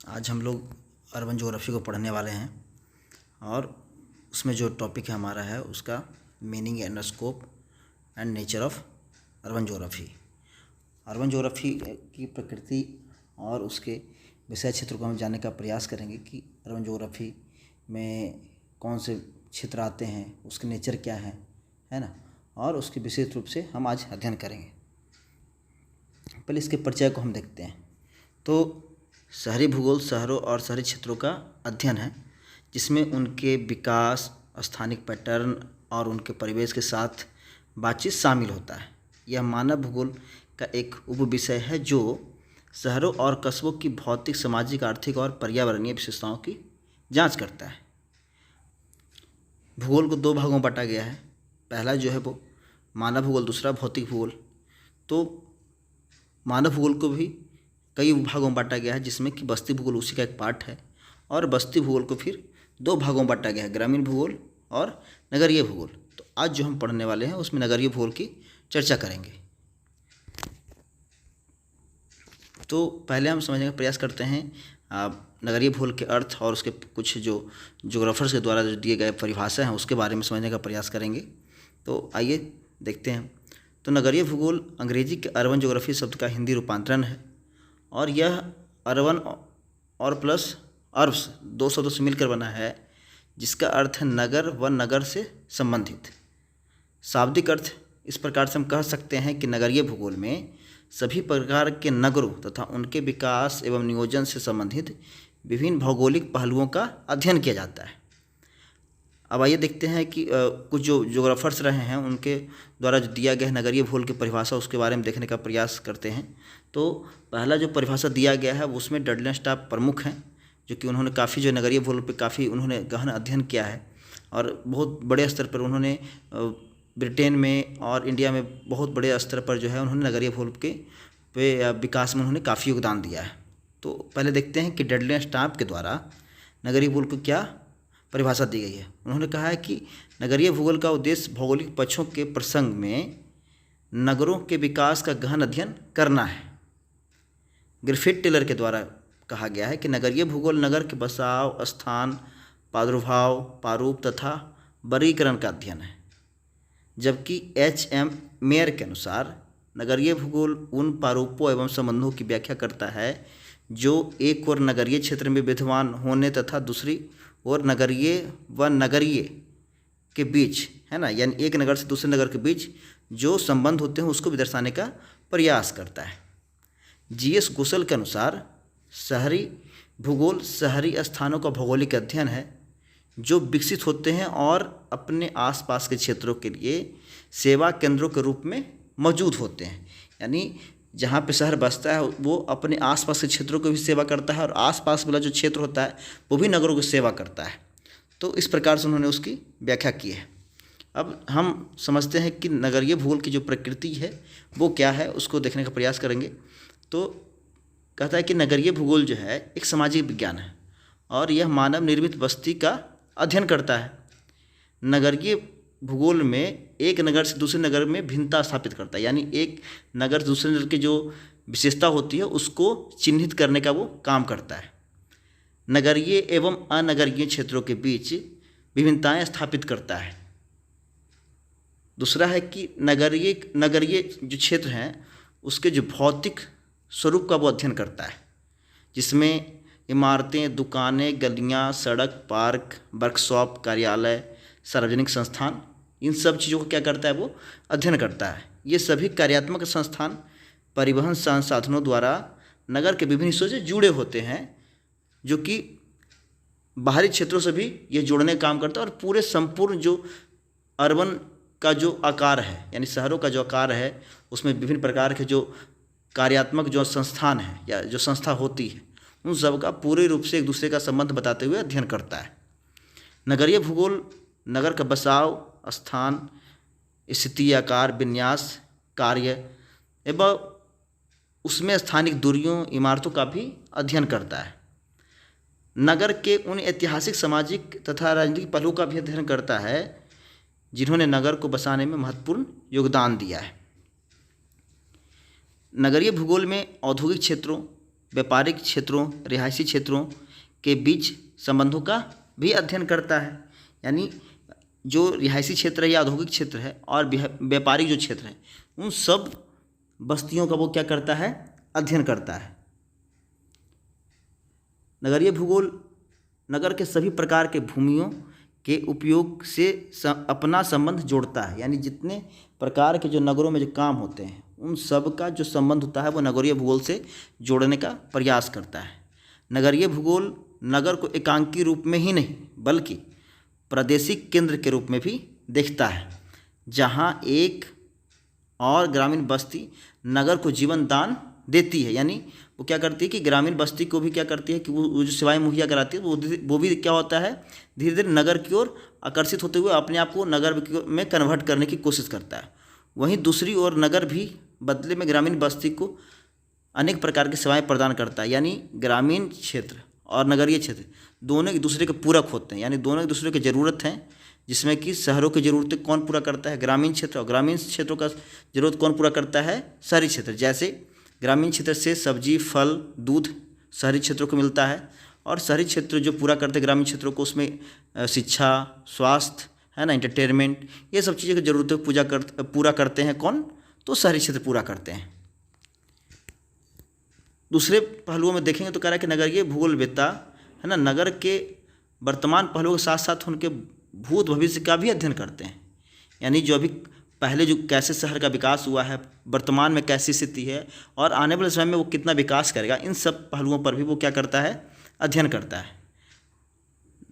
आज हम लोग अर्बन ज्योग्राफी को पढ़ने वाले हैं और उसमें जो टॉपिक है हमारा है उसका meaning and scope and nature of urban geography. Urban geography की प्रकृति और उसके विषय क्षेत्र को हम जानने का प्रयास करेंगे कि अर्बन ज्योग्राफी में कौन से क्षेत्र आते हैं, उसके नेचर क्या है ना, और उसके विशेष रूप से हम आज अध्ययन करेंगे। पहले इसके परिचय को हम देखते हैं। तो शहरी भूगोल शहरों और शहरी क्षेत्रों का अध्ययन है जिसमें उनके विकास, स्थानिक पैटर्न और उनके परिवेश के साथ बातचीत शामिल होता है। यह मानव भूगोल का एक उपविषय है जो शहरों और कस्बों की भौतिक, सामाजिक, आर्थिक और पर्यावरणीय विशेषताओं की जांच करता है। भूगोल को दो भागों में बांटा गया है। पहला जो है वो मानव भूगोल, दूसरा भौतिक भूगोल। तो मानव भूगोल को भी कई भागों में बांटा गया है जिसमें कि बस्ती भूगोल उसी का एक पार्ट है, और बस्ती भूगोल को फिर दो भागों में बांटा गया है, ग्रामीण भूगोल और नगरीय भूगोल। तो आज जो हम पढ़ने वाले हैं उसमें नगरीय भूगोल की चर्चा करेंगे। तो पहले हम समझने का प्रयास करते हैं नगरीय भूगोल के अर्थ और उसके कुछ जो ज्योग्राफर्स के द्वारा जो दिए गए परिभाषा हैं उसके बारे में समझने का प्रयास करेंगे। तो आइए देखते हैं। तो नगरीय भूगोल अंग्रेजी के अर्बन ज्योग्राफी शब्द का हिंदी रूपांतरण है और यह अर्बन और प्लस अर्ब्स दो शब्दों से मिलकर बना है जिसका अर्थ है नगर व नगर से संबंधित। शाब्दिक अर्थ इस प्रकार से हम कह सकते हैं कि नगरीय भूगोल में सभी प्रकार के नगरों तथा उनके विकास एवं नियोजन से संबंधित विभिन्न भौगोलिक पहलुओं का अध्ययन किया जाता है। अब आइए देखते हैं कि कुछ जो ज्योग्राफर्स रहे हैं उनके द्वारा जो दिया गया है नगरीय भूगोल की परिभाषा उसके बारे में देखने का प्रयास करते हैं। तो पहला जो परिभाषा दिया गया है उसमें डडलेनस्टाफ प्रमुख हैं, जो कि उन्होंने काफ़ी जो नगरीय भूगोल पे काफ़ी उन्होंने गहन अध्ययन किया है और बहुत बड़े स्तर पर उन्होंने ब्रिटेन में और इंडिया में बहुत बड़े स्तर पर जो है उन्होंने नगरीय भूगोल पे विकास में उन्होंने काफ़ी योगदान दिया है। तो पहले देखते हैं कि डडलेनस्टाफ के द्वारा नगरीय भूगोल को क्या परिभाषा दी गई है। उन्होंने कहा है कि नगरीय भूगोल का उद्देश्य भौगोलिक पक्षों के प्रसंग में नगरों के विकास का गहन अध्ययन करना है। ग्रिफिथ टेलर के द्वारा कहा गया है कि नगरीय भूगोल नगर के बसाव, स्थान, प्रादुर्भाव, प्रारूप तथा वर्गीकरण का अध्ययन है, जबकि H.M. मेयर के अनुसार नगरीय भूगोल उन प्रारूपों एवं संबंधों की व्याख्या करता है जो एक और नगरीय क्षेत्र में विद्यमान होने तथा दूसरी और नगरीय व नगरीय के बीच है ना, यानी एक नगर से दूसरे नगर के बीच जो संबंध होते हैं उसको भी दर्शाने का प्रयास करता है। G.S. घोषल के अनुसार शहरी भूगोल शहरी स्थानों का भौगोलिक अध्ययन है जो विकसित होते हैं और अपने आसपास के क्षेत्रों के लिए सेवा केंद्रों के रूप में मौजूद होते हैं। यानी जहाँ पे शहर बसता है वो अपने आसपास के क्षेत्रों को भी सेवा करता है और आसपास वाला जो क्षेत्र होता है वो भी नगरों की सेवा करता है। तो इस प्रकार से उन्होंने उसकी व्याख्या की है। अब हम समझते हैं कि नगरीय भूगोल की जो प्रकृति है वो क्या है, उसको देखने का प्रयास करेंगे। तो कहता है कि नगरीय भूगोल जो है एक सामाजिक विज्ञान है और यह मानव निर्मित बस्ती का अध्ययन करता है। नगरीय भूगोल में एक नगर से दूसरे नगर में भिन्नता स्थापित करता है, यानी एक नगर से दूसरे नगर की जो विशेषता होती है उसको चिन्हित करने का वो काम करता है। नगरीय एवं अनगरीय क्षेत्रों के बीच विभिन्नताएं स्थापित करता है। दूसरा है कि नगरीय जो क्षेत्र हैं उसके जो भौतिक स्वरूप का वो अध्ययन करता है, जिसमें इमारतें, दुकानें, गलियां, सड़क, पार्क, वर्कशॉप, कार्यालय, सार्वजनिक संस्थान, इन सब चीज़ों को क्या करता है वो अध्ययन करता है। ये सभी कार्यात्मक संस्थान परिवहन संसाधनों द्वारा नगर के विभिन्न हिस्सों से जुड़े होते हैं, जो कि बाहरी क्षेत्रों से भी ये जोड़ने का काम करता है और पूरे संपूर्ण जो अर्बन का जो आकार है, यानी शहरों का जो आकार है उसमें विभिन्न प्रकार के जो कार्यात्मक जो संस्थान है या जो संस्था होती है उन सब का पूरे रूप से एक दूसरे का संबंध बताते हुए अध्ययन करता है। नगरीय भूगोल नगर का बसाव, स्थान, स्थिति, आकार, विन्यास, कार्य एवं उसमें स्थानिक दूरियों, इमारतों का भी अध्ययन करता है। नगर के उन ऐतिहासिक, सामाजिक तथा राजनीतिक पहलुओं का भी अध्ययन करता है जिन्होंने नगर को बसाने में महत्वपूर्ण योगदान दिया है। नगरीय भूगोल में औद्योगिक क्षेत्रों, व्यापारिक क्षेत्रों, रिहायशी क्षेत्रों के बीच संबंधों का भी अध्ययन करता है। यानी जो रिहायशी क्षेत्र है या औद्योगिक क्षेत्र है और व्यापारिक जो क्षेत्र है, उन सब बस्तियों का वो क्या करता है, अध्ययन करता है। नगरीय भूगोल नगर के सभी प्रकार के भूमियों के उपयोग से अपना संबंध जोड़ता है। यानी जितने प्रकार के जो नगरों में जो काम होते हैं, उन सब का जो संबंध होता है वो नगरीय भूगोल से जोड़ने का प्रयास करता है। नगरीय भूगोल नगर को एकांकी रूप में ही नहीं बल्कि प्रादेशिक केंद्र के रूप में भी देखता है, जहाँ एक और ग्रामीण बस्ती नगर को जीवन दान देती है। यानी वो क्या करती है कि ग्रामीण बस्ती को भी क्या करती है कि वो जो सेवाएं मुहैया कराती है, वो भी क्या होता है, धीरे धीरे नगर की ओर आकर्षित होते हुए अपने आप को नगर में कन्वर्ट करने की कोशिश करता है। वहीं दूसरी ओर नगर भी बदले में ग्रामीण बस्ती को अनेक प्रकार की सेवाएं प्रदान करता है। यानी ग्रामीण क्षेत्र और नगरीय क्षेत्र दोनों एक दूसरे के पूरक होते हैं। यानी दोनों एक दूसरे की ज़रूरत हैं, जिसमें कि शहरों की ज़रूरतें कौन पूरा करता है, ग्रामीण क्षेत्र, और ग्रामीण क्षेत्रों का ज़रूरत कौन पूरा करता है, शहरी क्षेत्र। जैसे ग्रामीण क्षेत्र से सब्जी, फल, दूध शहरी क्षेत्रों को मिलता है, और शहरी क्षेत्र जो पूरा करते हैं ग्रामीण क्षेत्रों को, उसमें शिक्षा, स्वास्थ्य है ना, एंटरटेनमेंट, ये सब चीज़ों की ज़रूरतें पूरा करते हैं कौन, तो शहरी क्षेत्र पूरा करते हैं। दूसरे पहलुओं में देखेंगे तो कह रहा है कि नगरीय भूगोलवेत्ता है ना, नगर के वर्तमान पहलुओं के साथ साथ उनके भूत भविष्य का भी अध्ययन करते हैं। यानी जो अभी पहले जो कैसे शहर का विकास हुआ है, वर्तमान में कैसी स्थिति है, और आने वाले समय में वो कितना विकास करेगा, इन सब पहलुओं पर भी वो क्या करता है, अध्ययन करता है।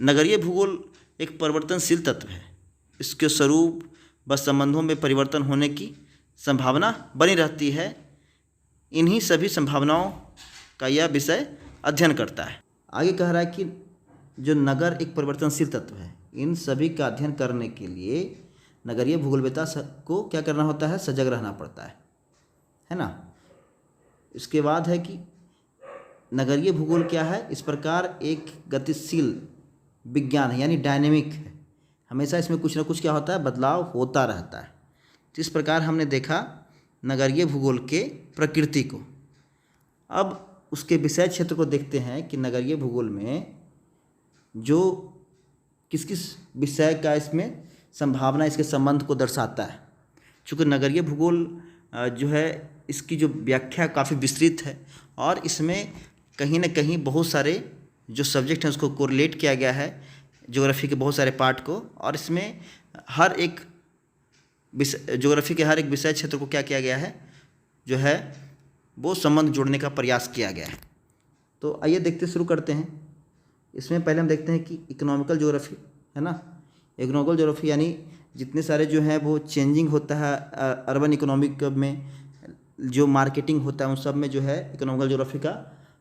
नगरीय भूगोल एक परिवर्तनशील तत्व है। इसके स्वरूप व संबंधों में परिवर्तन होने की संभावना बनी रहती है। इन्हीं सभी संभावनाओं का यह विषय अध्ययन करता है। आगे कह रहा है कि जो नगर एक परिवर्तनशील तत्व है, इन सभी का अध्ययन करने के लिए नगरीय भूगोलवेत्ता को क्या करना होता है, सजग रहना पड़ता है ना। इसके बाद है कि नगरीय भूगोल क्या है, इस प्रकार एक गतिशील विज्ञान है, यानी डायनेमिक है। हमेशा इसमें कुछ ना कुछ क्या होता है, बदलाव होता रहता है। तो इस प्रकार हमने देखा नगरीय भूगोल के प्रकृति को। अब उसके विषय क्षेत्र को देखते हैं कि नगरीय भूगोल में जो किस किस विषय का इसमें संभावना, इसके संबंध को दर्शाता है। चूँकि नगरीय भूगोल जो है, इसकी जो व्याख्या काफ़ी विस्तृत है, और इसमें कहीं ना कहीं बहुत सारे जो सब्जेक्ट हैं उसको कोरिलेट किया गया है, ज्योग्राफी के बहुत सारे पार्ट को, और इसमें हर एक ज्योग्राफी के हर एक विषय क्षेत्र को क्या किया गया है, जो है वो संबंध जोड़ने का प्रयास किया गया है। तो आइए देखते शुरू करते हैं। इसमें पहले हम देखते हैं कि इकोनॉमिकल ज्योग्राफी है ना। इकोनॉमिकल ज्योग्राफी यानी जितने सारे जो है वो चेंजिंग होता है अर्बन इकोनॉमिक में, जो मार्केटिंग होता है, उन सब में जो है इकोनॉमिकल ज्योग्राफी का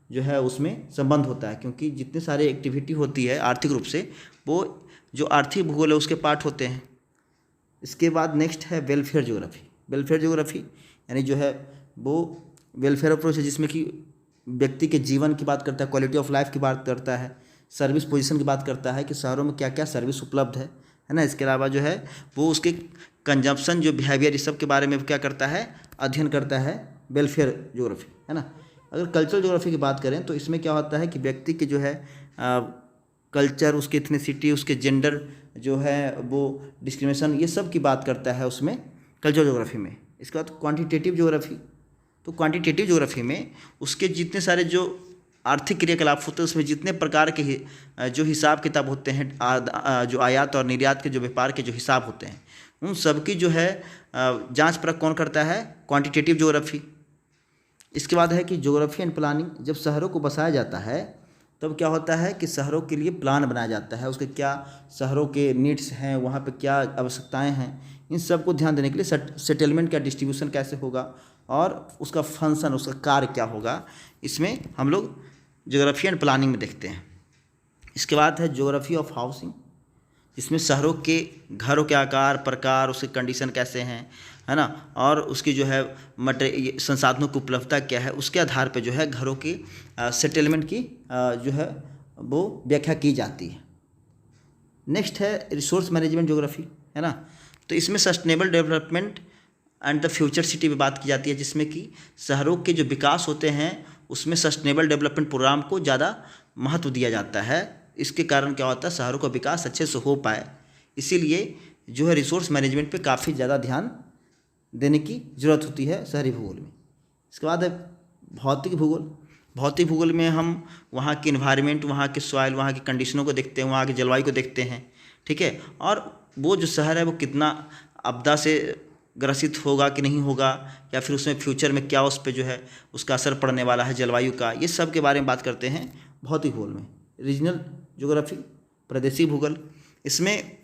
जो है उसमें संबंध होता है। क्योंकि जितने सारे एक्टिविटी होती है आर्थिक रूप से, वो जो आर्थिक भूगोल है उसके पार्ट होते हैं। इसके बाद नेक्स्ट है वेलफेयर ज्योग्राफी। वेलफेयर ज्योग्राफी यानी जो है वो वेलफेयर अप्रोच है, जिसमें कि व्यक्ति के जीवन की बात करता है, क्वालिटी ऑफ लाइफ की बात करता है, सर्विस पोजीशन की बात करता है कि शहरों में क्या क्या सर्विस उपलब्ध है ना। इसके अलावा जो है वो उसके कंजम्पशन, जो बिहेवियर, इस सब के बारे में क्या करता है, अध्ययन करता है वेलफेयर ज्योग्राफी है ना। अगर कल्चरल ज्योग्राफी की बात करें तो इसमें क्या होता है कि व्यक्ति के जो है कल्चर, उसकी एथनिसिटी, उसके जेंडर जो है वो डिस्क्रिमिनेशन, ये सब की बात करता है उसमें कल्चरल ज्योग्राफी में। इसके बाद क्वांटिटेटिव ज्योग्राफी, तो क्वांटिटेटिव ज्योग्राफी में उसके जितने सारे जो आर्थिक क्रियाकलाप होते हैं, उसमें जितने प्रकार के जो हिसाब किताब होते हैं, जो आयात और निर्यात के जो व्यापार के जो हिसाब होते हैं, उन सब की जो है जांच परख कौन करता है, क्वांटिटेटिव ज्योग्राफी। इसके बाद है कि ज्योग्राफी एंड प्लानिंग। जब शहरों को बसाया जाता है तब क्या होता है कि शहरों के लिए प्लान बनाया जाता है, उसके क्या शहरों के नीड्स हैं, वहाँ पे क्या आवश्यकताएं हैं, इन सब को ध्यान देने के लिए सेटलमेंट का डिस्ट्रीब्यूशन कैसे होगा और उसका फंक्शन, उसका कार्य क्या होगा, इसमें हम लोग ज्योग्राफी एंड प्लानिंग में देखते हैं। इसके बाद है ज्योग्राफी ऑफ हाउसिंग, जिसमें शहरों के घरों के आकार, प्रकार, उसके कंडीशन कैसे हैं है ना, और उसकी जो है संसाधनों की उपलब्धता क्या है, उसके आधार पर जो है घरों की सेटलमेंट की जो है वो व्याख्या की जाती है। नेक्स्ट है रिसोर्स मैनेजमेंट ज्योग्राफी है ना। तो इसमें sustainable development and the future city पे बात की जाती है, जिसमें कि शहरों के जो विकास होते हैं उसमें सस्टेनेबल डेवलपमेंट प्रोग्राम को ज़्यादा महत्व दिया जाता है। इसके कारण क्या होता है, शहरों का विकास अच्छे से हो पाए, इसीलिए जो है रिसोर्स मैनेजमेंट पे काफ़ी ज़्यादा ध्यान देने की ज़रूरत होती है शहरी भूगोल में। इसके बाद है भौतिक भूगोल। भौतिक भूगोल में हम वहाँ के इन्वायरमेंट, वहाँ के सॉइल, वहाँ की कंडीशनों को देखते हैं, वहाँ की जलवायु को देखते हैं, ठीक है। और वो जो शहर है वो कितना आपदा से ग्रसित होगा कि नहीं होगा, या फिर उसमें फ्यूचर में क्या उस पर जो है उसका असर पड़ने वाला है जलवायु का, ये सब के बारे में बात करते हैं भौतिक भूगोल में। रीजनल ज्योग्राफी, प्रादेशिक भूगोल, इसमें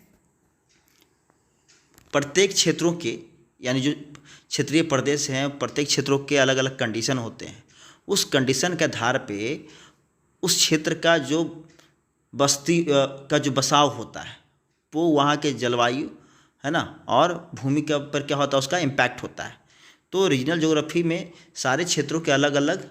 प्रत्येक क्षेत्रों के, यानी जो क्षेत्रीय प्रदेश हैं, प्रत्येक क्षेत्रों के अलग अलग कंडीशन होते हैं। उस कंडीशन के आधार पे उस क्षेत्र का जो बस्ती का जो बसाव होता है वो वहाँ के जलवायु है ना, और भूमि के ऊपर क्या होता है उसका इम्पैक्ट होता है। तो रीजनल ज्योग्राफी में सारे क्षेत्रों के अलग अलग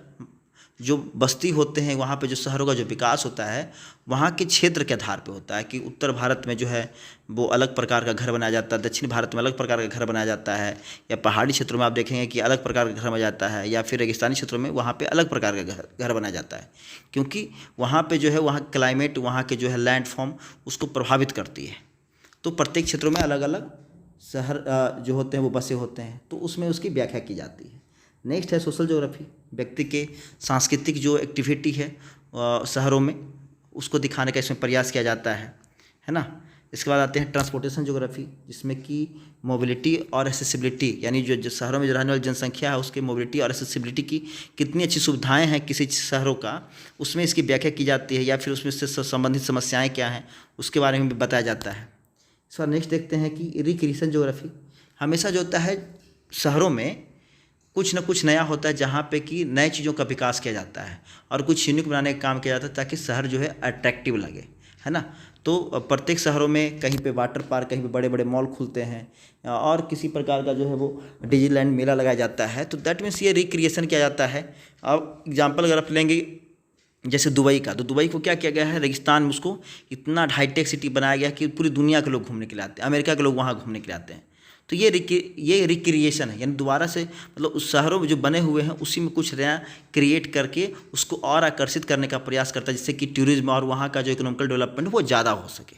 जो बस्ती होते हैं, वहाँ पे जो शहरों का जो विकास होता है वहाँ के क्षेत्र के आधार पे होता है कि उत्तर भारत में जो है वो अलग प्रकार का घर बनाया जाता है, दक्षिण भारत में अलग प्रकार का घर बनाया जाता है, या पहाड़ी क्षेत्रों में आप देखेंगे कि अलग प्रकार का घर बनाया जाता है, या फिर रेगिस्तानी क्षेत्रों में वहाँ पे अलग प्रकार का घर बनाया जाता है, क्योंकि वहाँ पे जो है वहाँ क्लाइमेट, वहाँ के जो है लैंड फॉर्म उसको प्रभावित करती है। तो प्रत्येक क्षेत्रों में अलग अलग शहर जो होते हैं वो बसे होते हैं, तो उसमें उसकी व्याख्या की जाती है। नेक्स्ट है सोशल ज्योग्राफी। व्यक्ति के सांस्कृतिक जो एक्टिविटी है शहरों में, उसको दिखाने का इसमें प्रयास किया जाता है ना। इसके बाद आते हैं ट्रांसपोर्टेशन ज्योग्राफी, जिसमें कि मोबिलिटी और एक्सेसिबिलिटी, यानी जो शहरों में जो रहने वाली जनसंख्या है उसके मोबिलिटी और एक्सेसिबिलिटी की कितनी अच्छी सुविधाएं हैं किसी शहरों का, उसमें इसकी व्याख्या की जाती है, या फिर उसमें से संबंधित समस्याएँ क्या हैं उसके बारे में भी बताया जाता है। इस बार नेक्स्ट देखते हैं कि रिक्रिएशन ज्योग्राफी। हमेशा जो होता है शहरों में कुछ ना कुछ नया होता है, जहाँ पे कि नए चीज़ों का विकास किया जाता है और कुछ यूनिक बनाने का काम किया जाता है ताकि शहर जो है अट्रैक्टिव लगे, है ना। तो प्रत्येक शहरों में कहीं पे वाटर पार्क, कहीं पे बड़े बड़े मॉल खुलते हैं और किसी प्रकार का जो है वो डिज्नीलैंड मेला लगाया जाता है। तो दैट मीन्स ये रिक्रिएशन किया जाता है। अब एग्जाम्पल अगर आप लेंगे जैसे दुबई का, तो दुबई को क्या किया गया है, रेगिस्तान में उसको इतना हाईटेक सिटी बनाया गया कि पूरी दुनिया के लोग घूमने के लिए आते हैं, अमेरिका के लोग वहाँ घूमने के लिए आते हैं। तो ये रिक्रिएशन है, यानी दोबारा से मतलब उस शहरों में जो बने हुए हैं उसी में कुछ नया क्रिएट करके उसको और आकर्षित करने का प्रयास करता है, जिससे कि टूरिज्म और वहाँ का जो इकोनॉमिकल डेवलपमेंट वो ज़्यादा हो सके।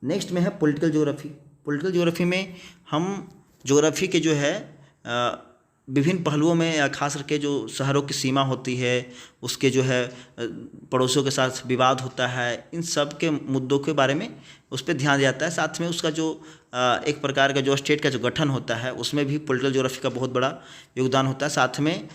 नेक्स्ट में है पॉलिटिकल ज्योग्राफी। पॉलिटिकल ज्योग्राफी में हम ज्योग्राफी के जो है विभिन्न पहलुओं में, खास करके जो शहरों की सीमा होती है, उसके जो है पड़ोसियों के साथ विवाद होता है, इन सब के मुद्दों के बारे में उस पर ध्यान दिया जाता है। साथ में उसका जो एक प्रकार का जो स्टेट का जो गठन होता है उसमें भी पॉलिटिकल ज्योग्राफी का बहुत बड़ा योगदान होता है। साथ में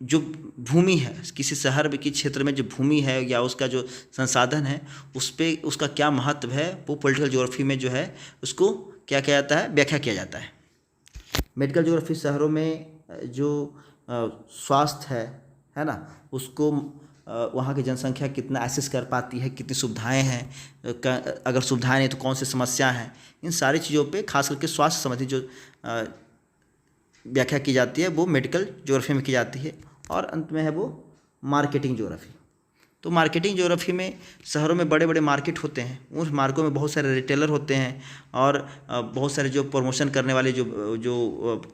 जो भूमि है, किसी शहर के क्षेत्र में जो भूमि है या उसका जो संसाधन है उस पर उसका क्या महत्व है, वो पॉलिटिकल ज्योग्राफी में जो है उसको क्या किया जाता है, व्याख्या किया जाता है। मेडिकल ज्योग्राफी, शहरों में जो स्वास्थ्य है ना, उसको वहाँ की जनसंख्या कितना एक्सेस कर पाती है, कितनी सुविधाएं हैं, अगर सुविधाएं नहीं तो कौन सी समस्या हैं, इन सारी चीज़ों पे खास करके स्वास्थ्य संबंधी जो व्याख्या की जाती है वो मेडिकल ज्योग्राफी में की जाती है। और अंत में है वो मार्केटिंग ज्योग्राफी। तो मार्केटिंग ज्योग्राफी में शहरों में बड़े बड़े मार्केट होते हैं, उन मार्कों में बहुत सारे रिटेलर होते हैं और बहुत सारे जो प्रमोशन करने वाले जो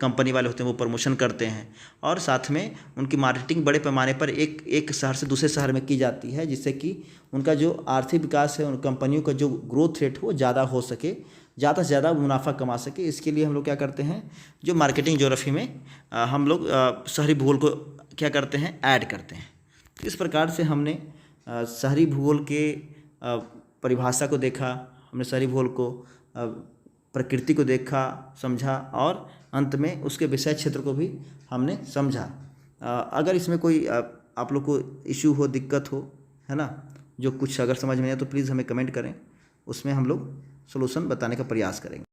कंपनी वाले होते हैं वो प्रमोशन करते हैं, और साथ में उनकी मार्केटिंग बड़े पैमाने पर एक शहर से दूसरे शहर में की जाती है, जिससे कि उनका जो आर्थिक विकास है, उन कंपनियों का जो ग्रोथ रेट हो ज़्यादा हो सके, ज़्यादा से ज़्यादा मुनाफा कमा सके। इसके लिए हम लोग क्या करते हैं, जो मार्केटिंग ज्योग्राफी में हम लोग शहरी भूगोल को क्या करते हैं, ऐड करते हैं। तो इस प्रकार से हमने शहरी भूगोल के परिभाषा को देखा, हमने शहरी भूगोल को प्रकृति को देखा, समझा, और अंत में उसके विषय क्षेत्र को भी हमने समझा। अगर इसमें कोई आप लोग को इशू हो, दिक्कत हो, है ना, जो कुछ अगर समझ में आए तो प्लीज़ हमें कमेंट करें, उसमें हम लोग सॉल्यूशन बताने का प्रयास करेंगे।